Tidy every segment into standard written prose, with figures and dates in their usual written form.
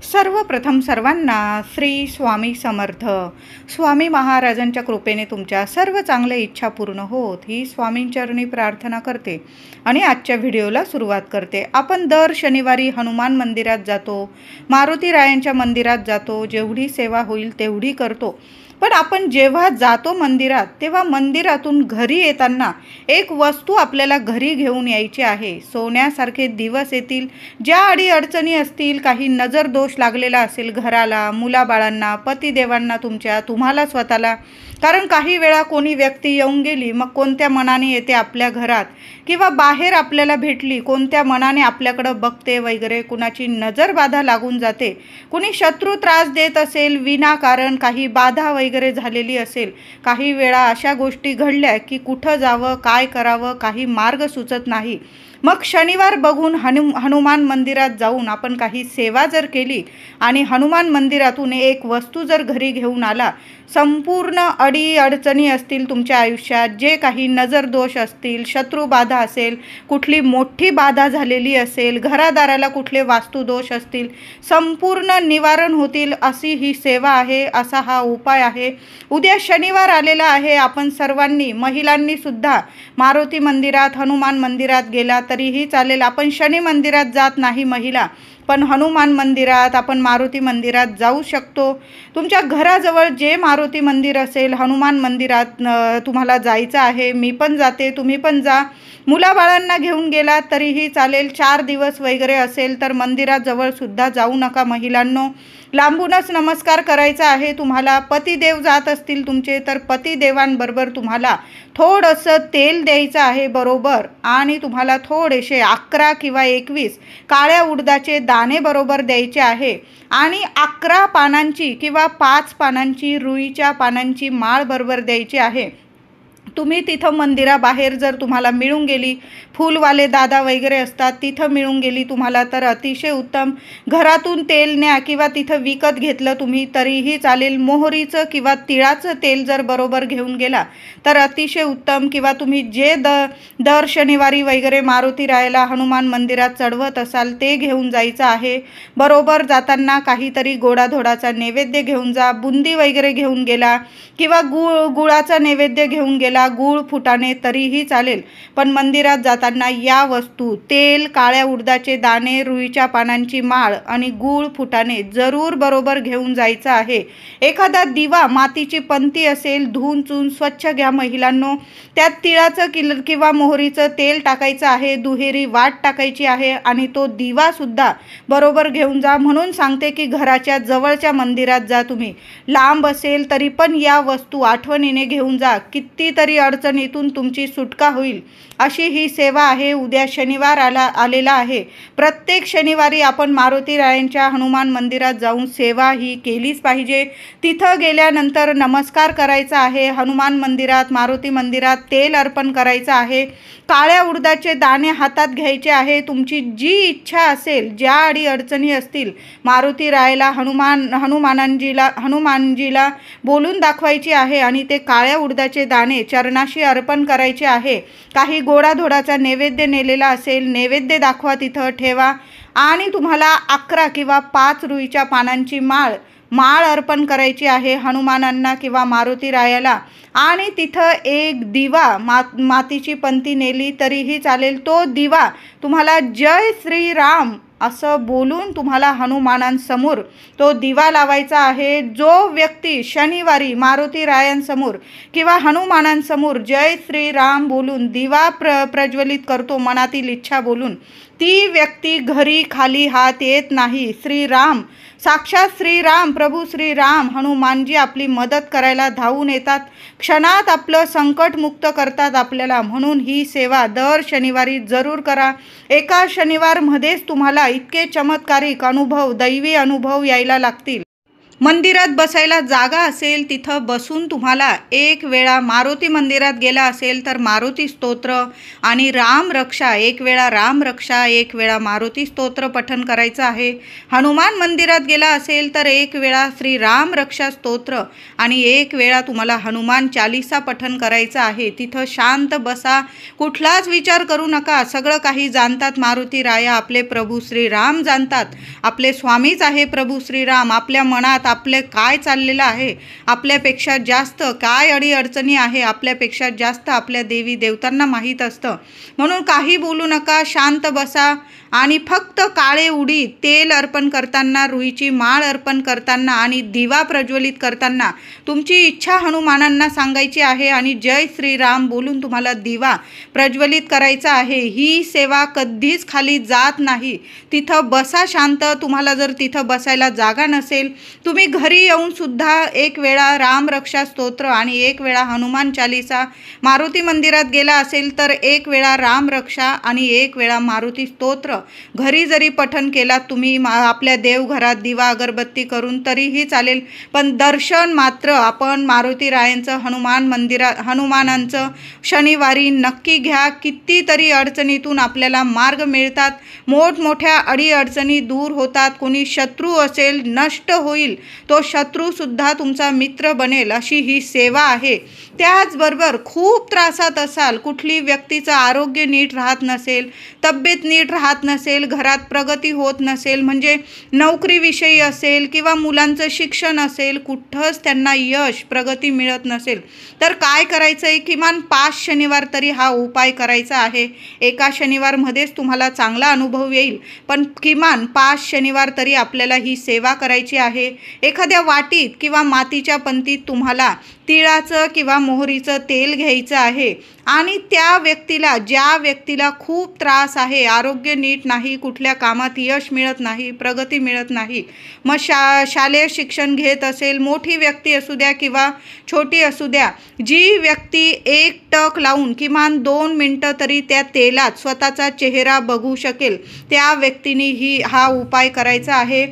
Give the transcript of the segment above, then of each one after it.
सर्वप्रथम सर्वांना श्री स्वामी समर्थ. स्वामी महाराजांच्या कृपेने तुमच्या सर्व चांगल्या इच्छा पूर्ण होत ही स्वामींचरणी प्रार्थना करते आणि आजच्या व्हिडिओला सुरुवात करते. आपण दर शनिवारी हनुमान मंदिरात जातो, मारुती रायांच्या मंदिरात जातो, जेवढी सेवा होईल तेवढी करतो. पण आपण जेव्हा जातो मंदिरात तेव्हा मंदिरातून घरी येताना एक वस्तू आपल्याला घरी घेऊन यायची आहे. सोन्यासारखे दिवस येतील, ज्या अडीअडचणी असतील, काही नजर दोष लागलेला असेल घराला, मुलाबाळांना, पतिदेवांना, तुम्हाला स्वतःला. कारण काही वेळा कोणी व्यक्ती येऊन गेली, मग कोणत्या मनाने येते आपल्या घरात किंवा बाहेर आपल्याला भेटली, कोणत्या मनाने आपल्याकडं बघते वगैरे, कुणाची नजर बाधा लागून जाते, कुणी शत्रू त्रास देत असेल, विनाकारण काही बाधा वगैरे झालेली असेल. काही वेळा अशा गोष्टी घडल्या की कुठं जावं, काय करावं, काही मार्ग सुचत नाही. मग शनिवार बघून हनुमान मंदिरात जाऊन आपण काही सेवा जर केली आणि हनुमान मंदिरातून एक वस्तू जर घरी घेऊन आला, संपूर्ण अडीअडचणी असतील तुमच्या आयुष्यात, जे काही नजर दोष असतील, शत्रुबाधा असेल, कुठली मोठी बाधा झालेली असेल, घरादाराला कुठले वास्तुदोष असतील, संपूर्ण निवारण होतील. अशी ही सेवा आहे, असा हा उपाय आहे. उद्या शनिवार आलेला आहे. आपण सर्वांनी, महिलांनी सुद्धा मारुती मंदिरात, हनुमान मंदिरात गेला तरीही चालेल. आपण शनी मंदिरात जात नाही महिला, पण हनुमान मंदिरात, आपण मारुती मंदिरात जाऊ शकतो. तुमच्या घराजवळ जे मारुती मंदिर असेल, हनुमान मंदिरात तुम्हाला जायचं आहे, मी पण जाते, तुम्ही पण जा. मुलाबाळांना घेऊन गेला तरीही चालेल. 4 दिवस वगैरे असेल तर मंदिराजवळ सुद्धा जाऊ नका महिलांनो. लांबूनच नमस्कार करायचा आहे तुम्हाला. पतिदेव जात असतील तुमचे तर पतिदेवांबरोबर तुम्हाला थोडंसं तेल द्यायचं आहे बरोबर, आणि तुम्हाला थोडेसे 11 किंवा 21 काळ्या उडदाचे दाणे बरोबर द्यायचे आहे, आणि 11 पानांची किंवा 5 पानांची रुईच्या पानांची माळ बरोबर द्यायची आहे. तुम्ही तिथं मंदिराबाहेर जर तुम्हाला मिळून गेली, फुलवाले दादा वगैरे असतात, तिथं मिळून गेली तुम्हाला तर अतिशय उत्तम. घरातून तेल न्या किंवा तिथं विकत घेतलं तुम्ही तरीही चालेल. मोहरीचं किंवा तिळाचं तेल जर बरोबर घेऊन गेला तर अतिशय उत्तम. किंवा तुम्ही जे दर शनिवारी वगैरे मारुती रायाला हनुमान मंदिरात चढवत असाल ते घेऊन जायचं आहे. बरोबर जाताना काहीतरी गोडाधोडाचा नैवेद्य घेऊन जा. बुंदी वगैरे घेऊन गेला किंवा गुळाचा नैवेद्य घेऊन गेला, गूळ फुटाणे तरीही चालेल. पण मंदिरात जाताना या वस्तू, तेल, काळ्या उडदाचे दाणे, रुईच्या पानांची माळ आणि गूळ फुटाणे जरूर बरोबर घेऊन जायचं आहे. एखादा दिवा, मातीची पंती असेल, धुवून चून स्वच्छ घ्या महिलांनो. त्यात तिळाचं किंवा मोहरीचं तेल टाकायचं आहे, दुहेरी वाट टाकायची आहे, आणि तो दिवा सुद्धा बरोबर घेऊन जा. म्हणून सांगते की घराच्या जवळच्या मंदिरात जा. तुम्ही लांब असेल तरी पण या वस्तू आठवणीने घेऊन जा. कितीतरी अडचणीतून तुमची सुटका होईल अशी ही सेवा आहे. उद्या शनिवार आलेला आहे. प्रत्येक शनिवारी आपण मारुती रायांच्या हनुमान मंदिरात जाऊन सेवा ही केलीच पाहिजे. तिथं गेल्यानंतर नमस्कार करायचा आहे. हनुमान मंदिरात, मारुती मंदिरात तेल अर्पण करायचं आहे. काळ्या उडदाचे दाणे हातात घ्यायचे आहे. तुमची जी इच्छा असेल, ज्या अडीअडचणी असतील, मारुती रायाला, हनुमानजीला बोलून दाखवायची आहे आणि ते काळ्या उडदाचे दाणे चरणाशी अर्पण करायचे आहे. काही गोडाधोडाचा नैवेद्य नेलेला असेल, नैवेद्य दाखवा, तिथं ठेवा, आणि तुम्हाला 11 किंवा 5 रुईच्या पानांची माळ अर्पण करायची आहे हनुमानांना किंवा मारुती रायाला. आणि तिथं एक दिवा, मातीची पंती नेली तरीही चालेल. तो दिवा तुम्हाला जय श्रीराम असं बोलून तुम्हाला हनुमानांसमोर तो दिवा लावायचा आहे. जो व्यक्ती शनिवारी मारुती रायांसमोर किंवा हनुमानांसमोर जय श्रीराम बोलून दिवा प्रज्वलित करतो, मनातील इच्छा बोलून, ती व्यक्ती घरी खाली हात येत नाही. श्रीराम, साक्षात श्रीराम, प्रभू श्रीराम हनुमानजी आपली मदत करायला धावून येतात, क्षणात आपलं संकट मुक्त करतात आपल्याला. म्हणून ही सेवा दर शनिवारी जरूर करा. एका शनिवारमध्येच तुम्हाला इतके चमत्कारिक अनुभव, दैवी अनुभव यायला लागतील. मंदिरात बसायला जागा असेल तिथं बसून तुम्हाला एक वेळा मारुती मंदिरात गेला असेल तर मारुती स्तोत्र आणि राम रक्षा, एक वेळा राम रक्षा, एक वेळा मारुती स्तोत्र पठण करायचं आहे. हनुमान मंदिरात गेला असेल तर एक वेळा श्री राम रक्षा स्तोत्र आणि एक वेळा तुम्हाला हनुमान चालीसा पठण करायचं आहे. तिथं शांत बसा, कुठलाच विचार करू नका. सगळं काही जाणतात मारुती राया, आपले प्रभू श्रीराम जाणतात. आपले स्वामीच आहे प्रभू श्रीराम. आपल्या मनात आपले काय चाललेलं आहे, आपल्यापेक्षा जास्त काय अडीअडचणी आहे, आपल्यापेक्षा जास्त आपल्या देवी देवतांना माहीत असतं. म्हणून काही बोलू नका, शांत बसा आणि फक्त काळे उडीद तेल अर्पण करताना, रुईची माळ अर्पण करताना आणि दिवा प्रज्वलित करताना तुमची इच्छा हनुमानांना सांगायची आहे आणि जय श्रीराम बोलून तुम्हाला दिवा प्रज्वलित करायचा आहे. ही सेवा कधीच खाली जात नाही. तिथं बसा शांत. तुम्हाला जर तिथं बसायला जागा नसेल, तुम्ही घरी येऊन सुद्धा एक वेळा राम रक्षा स्तोत्र आणि एक वेळा हनुमान चालीसा, मारुती मंदिरात गेला असेल तर एक वेळा राम रक्षा आणि एक वेळा मारुती स्तोत्र घरी जरी पठण केलात तुम्ही आपल्या देवघरात दिवा अगरबत्ती करून तरीही चालेल. पण दर्शन मात्र आपण मारुती रायांचं, हनुमानांचं शनिवारी नक्की घ्या. कितीतरी अडचणीतून आपल्याला मार्ग मिळतात, मोठमोठ्या अडीअडचणी दूर होतात. कोणी शत्रू असेल नष्ट होईल, तो शत्रूसुद्धा तुमचा मित्र बनेल, अशी ही सेवा आहे. त्याचबरोबर खूप त्रासात असाल, कुठली व्यक्तीचं आरोग्य नीट राहत नसेल, तब्येत नीट राहत नसेल, घरात प्रगती होत नसेल, म्हणजे नोकरीविषयी असेल किंवा मुलांचं शिक्षण असेल, कुठंच त्यांना यश प्रगती मिळत नसेल तर काय करायचं आहे, किमान 5 शनिवार तरी हा उपाय करायचा आहे. एका शनिवारमध्येच तुम्हाला चांगला अनुभव येईल, पण किमान 5 शनिवार तरी आपल्याला ही सेवा करायची आहे. एखाद्या वाटीत किंवा मातीच्या पंतीत तुम्हाला तिळाचं किंवा मोहरीचं तेल घ्यायचं आहे आणि त्या व्यक्तीला, ज्या व्यक्तीला खूप त्रास आहे, आरोग्य नीट नाही, कुठल्या कामात यश मिळत नाही, प्रगती मिळत नाही, मग शालेय शिक्षण घेत असेल, मोठी व्यक्ती असू द्या किंवा छोटी असू द्या, जी व्यक्ती एक टक लावून किमान 2 मिनटं तरी त्या तेलात स्वतःचा चेहरा बघू शकेल, त्या व्यक्तीने हा उपाय करायचा आहे.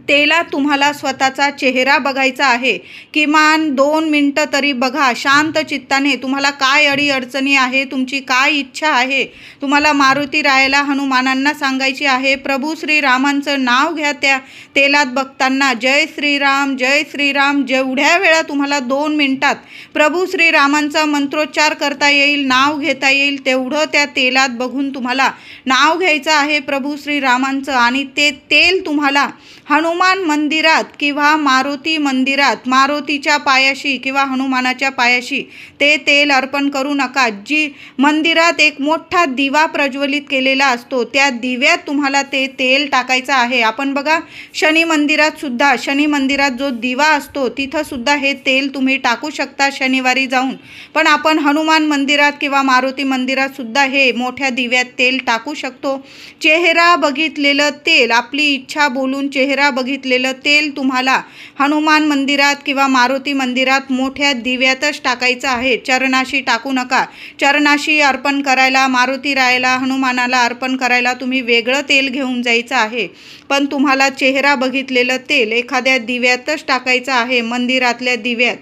तेलात तुम्हाला स्वतःचा चेहरा बघायचा आहे. किमान 2 मिनटं तरी बघा शांत चित्ताने. तुम्हाला काय अडीअडचणी आहे, तुमची काय इच्छा आहे, तुम्हाला मारुती रायाला, हनुमानांना सांगायची आहे. प्रभू श्रीरामांचं नाव घ्या त्या तेलात बघताना. जय श्रीराम, जय श्रीराम. जेवढ्या वेळा तुम्हाला 2 मिनटात प्रभू श्रीरामांचा मंत्रोच्चार करता येईल, नाव घेता येईल, तेवढं त्या तेलात बघून तुम्हाला नाव घ्यायचं आहे प्रभू श्रीरामांचं. आणि ते तेल तुम्हाला हनुमान मंदिरात किंवा मारुती मंदिरात, मारुतीच्या पायाशी किंवा हनुमानाच्या पायाशी ते तेल अर्पण करू नका. जी मंदिरात एक मोठा दिवा प्रज्वलित केलेला असतो, त्या दिव्यात तुम्हाला ते तेल टाकायचं आहे. आपण बघा शनी मंदिरात जो दिवा असतो तिथं सुद्धा हे तेल तुम्ही टाकू शकता शनिवारी जाऊन. पण आपण हनुमान मंदिरात किंवा मारुती मंदिरात सुद्धा हे मोठ्या दिव्यात तेल टाकू शकतो. चेहरा बघितलेलं तेल, आपली इच्छा बोलून चेहरा बघितलेलं तेल तुम्हाला हनुमान मंदिरात किंवा मारुती मंदिरात मोठ्या दिव्यातच टाकायचं आहे. चरणाशी टाकू नका. चरणाशी अर्पण करायला, मारुती रायाला, हनुमानाला अर्पण करायला तुम्ही वेगळं तेल घेऊन जायचं आहे. पण तुम्हाला चेहरा बघितलेलं तेल एखाद्या दिव्यातच टाकायचं आहे, मंदिरातल्या दिव्यात.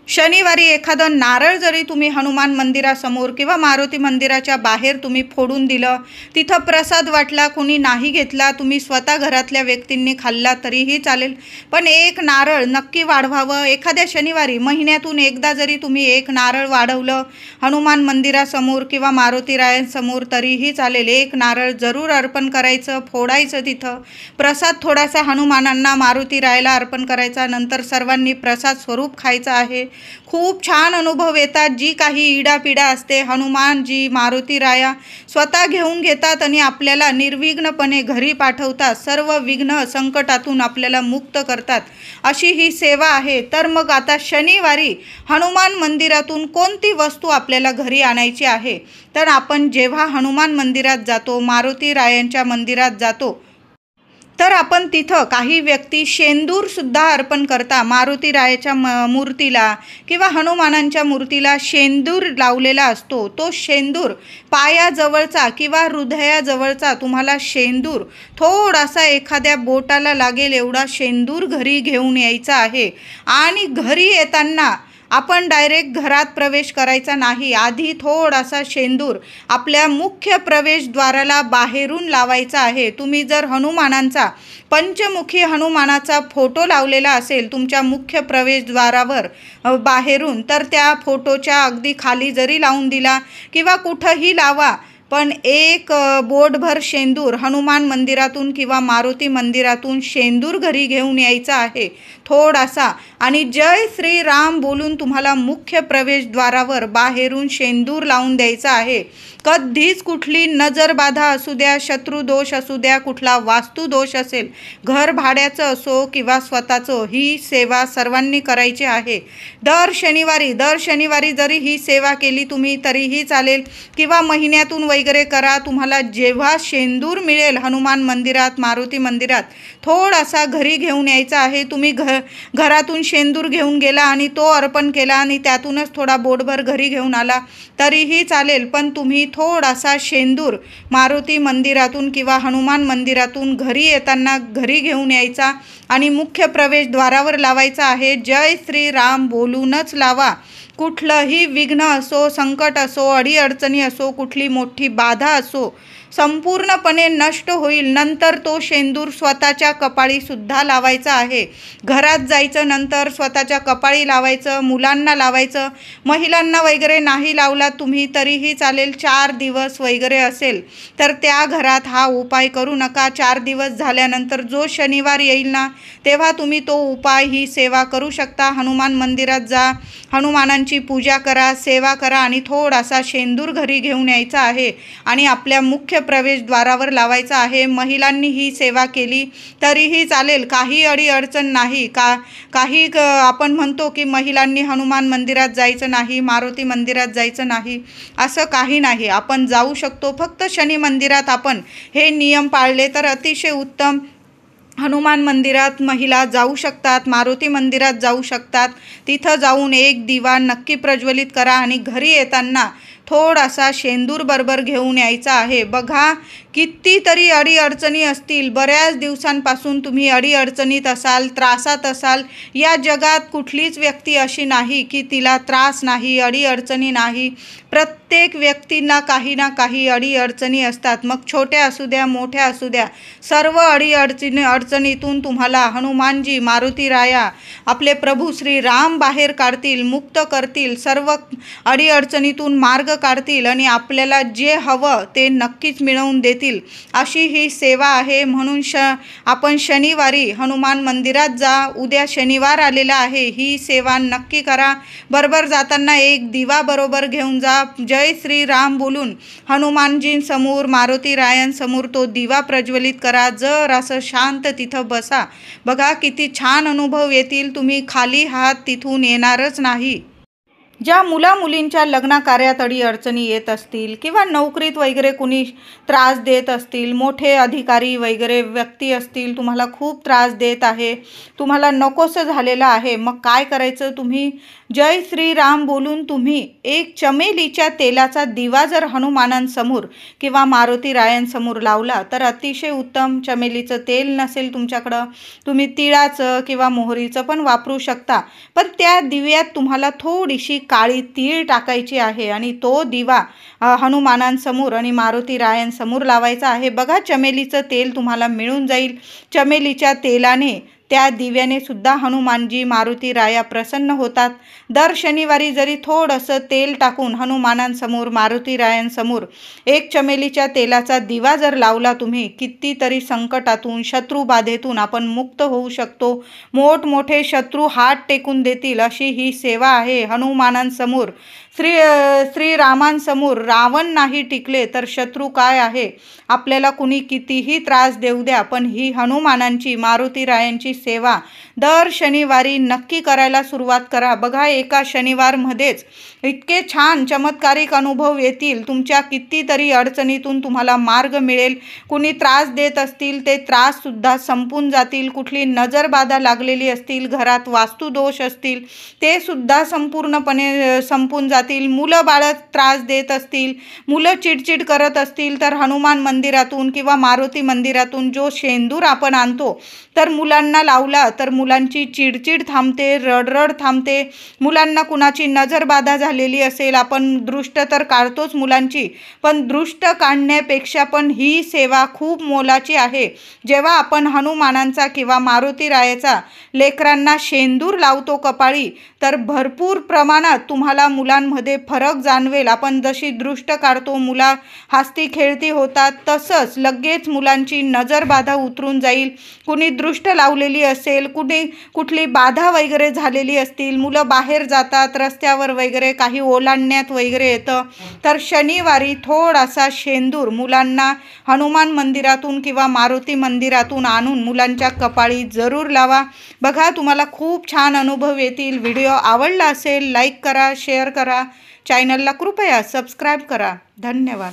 शनिवारी एखादं नारळ जरी तुम्ही हनुमान मंदिरासमोर किंवा मारुती मंदिराच्या बाहेर तुम्ही फोडून दिलं, तिथं प्रसाद वाटला, कोणी नाही घेतला, तुम्ही स्वतः घरातल्या व्यक्तींनी खाल्ला तरीही चालेल, पण एक नारळ नक्की वाढवावं. एखाद्या शनिवारी महिन्यातून एकदा जरी तुम्ही एक नारळ वाढवलं हनुमान मंदिरासमोर किंवा मारुती रायांसमोर तरीही चालेल. एक नारळ जरूर अर्पण करायचं, फोडायचं. तिथं प्रसाद थोडासा हनुमानांना, मारुती रायाला अर्पण करायचा. नंतर सर्वांनी प्रसाद स्वरूप खायचं आहे. खूप छान अनुभव येतात. जी काही इडापिडा असते, हनुमानजी, मारुती राया स्वतः घेऊन घेतात आणि आपल्याला निर्विघ्नपणे घरी पाठवतात. सर्व विघ्न संकटातून आपल्याला मुक्त करतात, अशी ही सेवा आहे. तर मग आता शनिवारी हनुमान मंदिरातून कोणती वस्तू आपल्याला घरी आणायची आहे, तर आपण जेव्हा हनुमान मंदिरात जातो, मारुती रायांच्या मंदिरात जातो, तर आपण तिथं काही व्यक्ती शेंदूरसुद्धा अर्पण करता. मारुतीरायाच्या मूर्तीला किंवा हनुमानांच्या मूर्तीला शेंदूर लावलेला असतो. तो शेंदूर पायाजवळचा किंवा हृदयाजवळचा तुम्हाला शेंदूर थोडासा एखाद्या बोटाला लागेल एवढा शेंदूर घरी घेऊन यायचा आहे. आणि घरी येताना आपण डायरेक्ट घरात प्रवेश करायचा नाही. आधी थोडासा शेंदूर आपल्या मुख्य प्रवेशद्वाराला बाहेरून लावायचा आहे. तुम्ही जर हनुमानांचा पंचमुखी हनुमानाचा फोटो लावलेला असेल तुमच्या मुख्य प्रवेशद्वारावर बाहेरून, तर त्या फोटोच्या अगदी खाली जरी लावून दिला किंवा कुठंही लावा, पण एक बोटभर शेंदूर हनुमान मंदिरातून किंवा मारुती मंदिरातून शेंदूर घरी घेऊन यायचा आहे थोडासा, आणि जय श्रीराम बोलून तुम्हाला मुख्य प्रवेशद्वारावर बाहेरून शेंदूर लावून द्यायचा आहे. कधीच कुठली नजरबाधा असू द्या, शत्रुदोष असू द्या, कुठला वास्तुदोष असेल, घर भाड्याचं असो किंवा स्वतःचं, ही सेवा सर्वांनी करायची आहे. दर शनिवारी जरी ही सेवा केली तुम्ही तरीही चालेल, किंवा महिन्यातून वगैरे करा. तुम्हाला जेव्हा शेंदूर मिळेल हनुमान मंदिरात, मारुती मंदिरात, थोडासा घरी घेऊन यायचा आहे. तुम्ही घरातून शेंदूर घेऊन गेला आणि तो अर्पण केला आणि त्यातूनच थोडा बोटभर घरी घेऊन आला तरीही चालेल, पण तुम्ही थोडासा शेंदूर मारुती मंदिरातून किंवा हनुमान मंदिरातून घरी येताना घरी घेऊन यायचा आणि मुख्य प्रवेशद्वारावर लावायचा आहे. जय श्रीराम बोलूनच लावा. कुठलंही विघ्न असो, संकट असो, अडीअडचणी असो, कुठली मोठी बाधा असो, संपूर्णपणे नष्ट होईल. नंतर तो शेंदूर स्वतःच्या कपाळीसुद्धा लावायचा आहे. घरात जायचं, नंतर स्वतःच्या कपाळी लावायचं, मुलांना लावायचं. महिलांना वगैरे नाही लावला तुम्ही तरीही चालेल. 4 दिवस वगैरे असेल तर त्या घरात हा उपाय करू नका. 4 दिवस झाल्यानंतर जो शनिवार येईल ना, तेव्हा तुम्ही तो उपाय, ही सेवा करू शकता. हनुमान मंदिरात जा, हनुमानांची पूजा करा, सेवा करा आणि थोडासा शेंदूर घरी घेऊन यायचा आहे आणि आपल्या मुख्य प्रवेशद्वारावर लावायचा आहे. महिलांनी ही सेवा केली तरीही चालेल, काही अडीअडचण नाही. काही आपण म्हणतो की महिलांनी हनुमान मंदिरात जायचं नाही, मारुती मंदिरात जायचं नाही, असं काही नाही. आपण जाऊ शकतो. फक्त शनी मंदिरात आपण हे नियम पाळले तर अतिशय उत्तम. हनुमान मंदिरात महिला जाऊ शकतात, मारुती मंदिरात जाऊ शकतात. तिथं जाऊन एक दिवा नक्की प्रज्वलित करा आणि घरी येताना थोडासा शेंदूर बरोबर घेऊन यायचा आहे. बघा, कितीतरी अडीअडचणी असतील, बऱ्याच दिवसांपासून तुम्ही अडीअडचणीत असाल, त्रासात असाल. या जगात कुठलीच व्यक्ती अशी नाही की तिला त्रास नाही, अडीअडचणी नाही. प्रत्येक व्यक्तींना काही ना काही अडीअडचणी असतात. मग छोट्या असू द्या, मोठ्या असू द्या, सर्व अडचणीतून तुम्हाला हनुमानजी, मारुतीराया, आपले प्रभू श्री राम बाहेर काढतील, मुक्त करतील, सर्व अडीअडचणीतून मार्ग काढतील आणि आपल्याला जे हवं ते नक्कीच मिळवून देतील. अशी ही सेवा आहे. म्हणून आपण शनिवारी हनुमान मंदिरात जा. उद्या शनिवार आलेला आहे, ही सेवा नक्की करा. बरोबर जाताना एक दिवा बरोबर घेऊन जा. जय श्रीराम बोलून हनुमानजींसमोर, मारुतीरायांसमोर तो दिवा प्रज्वलित करा. जर असं शांत तिथं बसा. बघा किती छान अनुभव येतील. तुम्ही खाली हात तिथून येणारच नाही. ज्या मुलींच्या लग्नाकार्यात अडीअडचणी येत असतील किंवा नोकरीत वगैरे कुणी त्रास देत असतील, मोठे अधिकारी वगैरे व्यक्ती असतील, तुम्हाला खूप त्रास देत आहे, तुम्हाला नकोसं झालेलं आहे, मग काय करायचं? तुम्ही जय श्रीराम बोलून तुम्ही एक चमेलीच्या तेलाचा दिवा जर हनुमानांसमोर किंवा मारुतीरायांसमोर लावला तर अतिशय उत्तम. चमेलीचं तेल नसेल तुमच्याकडं, तुम्ही तिळाचं किंवा मोहरीचं पण वापरू शकता. पण त्या दिव्यात तुम्हाला थोडीशी काळी तीळ टाकायची आहे आणि तो दिवा हनुमानांसमोर आणि मारुतीरायांसमोर लावायचा आहे. बघा, चमेलीचं तेल तुम्हाला मिळून जाईल. चमेलीच्या तेलाने, त्या दिव्याने सुद्धा हनुमानजी, मारुतीराया प्रसन्न होतात. दर शनिवारी जरी थोडंसं तेल टाकून हनुमानांसमोर, मारुतीरायांसमोर एक चमेलीच्या तेलाचा दिवा जर लावला तुम्ही, कितीतरी संकटातून, शत्रुबाधेतून आपण मुक्त होऊ शकतो. मोठमोठे शत्रू हात टेकून देतील अशी ही सेवा आहे. हनुमानांसमोर, श्रीरामांसमोर रावण नाही टिकले तर शत्रू काय आहे? आपल्याला कुणी कितीही त्रास देऊ द्या, पण ही हनुमानांची, मारुतीरायांची सेवा दर शनिवारी नक्की करायला सुरुवात करा. बघा, एका शनिवारमध्येच इतके छान चमत्कारिक अनुभव येतील. तुमच्या कितीतरी अडचणीतून तुम्हाला मार्ग मिळेल. कुणी त्रास देत असतील ते त्राससुद्धा संपून जातील. कुठली नजरबाधा लागलेली असतील, घरात वास्तुदोष असतील ते सुद्धा संपूर्णपणे संपून जातील. मुलं बाळं त्रास देत असतील, मुलं चिडचिड करत असतील तर हनुमान मंदिरातून किंवा मारुती मंदिरातून जो शेंदूर आपण आणतो तर मुलांना लावला तर मुलांची चिडचिड थांबते, रडरड थांबते. मुलांना कुणाची नजरबाधा झालेली असेल, आपण दृष्ट तर काढतोच मुलांची, पण दृष्ट काढण्यापेक्षा पण ही सेवा खूप मोलाची आहे. जेव्हा आपण हनुमानांचा किंवा मारुती रायाचा लेकरांना शेंदूर लावतो कपाळी तर भरपूर प्रमाणात तुम्हाला मुलांमध्ये फरक जाणवेल. आपण जशी दृष्ट काढतो, मुला हसती खेळती होतात, तसंच लगेच मुलांची नजरबाधा उतरून जाईल. कुणी दृष्ट लावलेली असेल, कुठली बाधा वगैरे झालेली असतील, मुलं बाहेर जातात रस्त्यावर वगैरे काही ओलांडण्यात वगैरे येतं, तर शनिवारी थोडासा शेंदूर मुलांना हनुमान मंदिरातून किंवा मारुती मंदिरातून आणून मुलांच्या कपाळी जरूर लावा. बघा, तुम्हाला खूप छान अनुभव येतील. व्हिडिओ आवडला असेल लाईक करा, शेअर करा, चॅनलला कृपया सबस्क्राईब करा. धन्यवाद.